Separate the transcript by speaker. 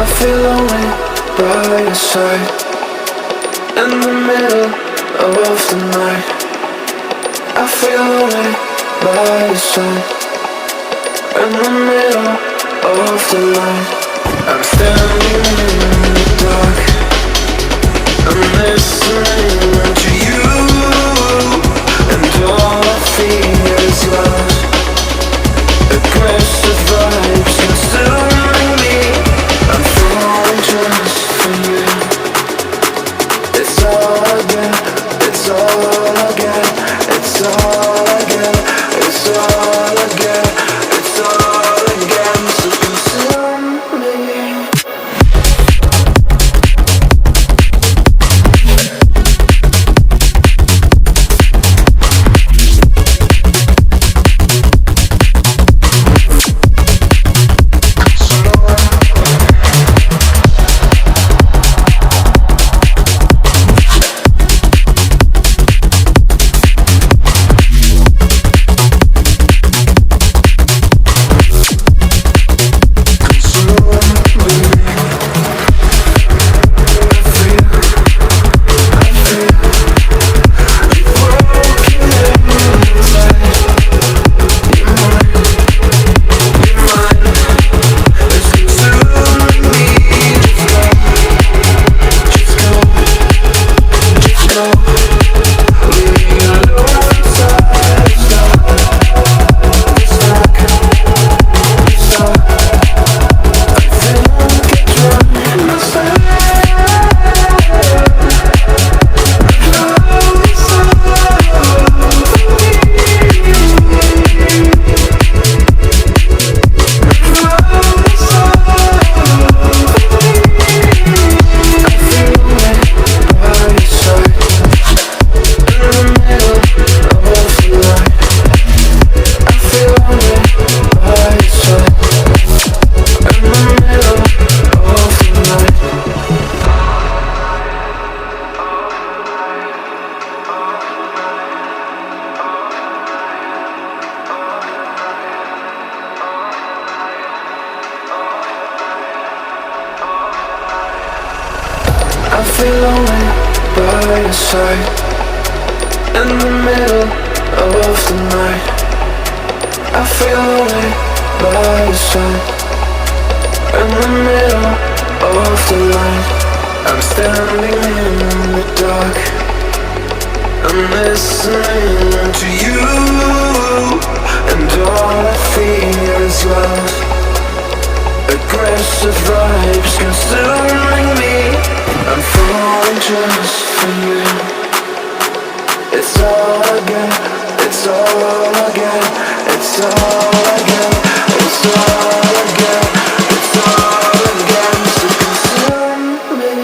Speaker 1: I feel lonely by your side. In the middle of the night, I feel lonely by your side. In the middle of the night, I'm standing in the dark. I'm listening to you, and all I feel is love. Aggressive vibes consuming me. I'm falling just for you. It's all I get, it's all I get, it's all I get, it's all I get, it's all I get. So consume me. I feel lonely by your side. In the middle of the night, I feel lonely by your side. In the middle of the light, I'm standing in the dark. I'm listening to you, and all I feel is love. Aggressive vibes consuming me. I'm falling just for you. It's all I get, it's all I get, it's all I get, it's all I get, it's all I get. So consume me.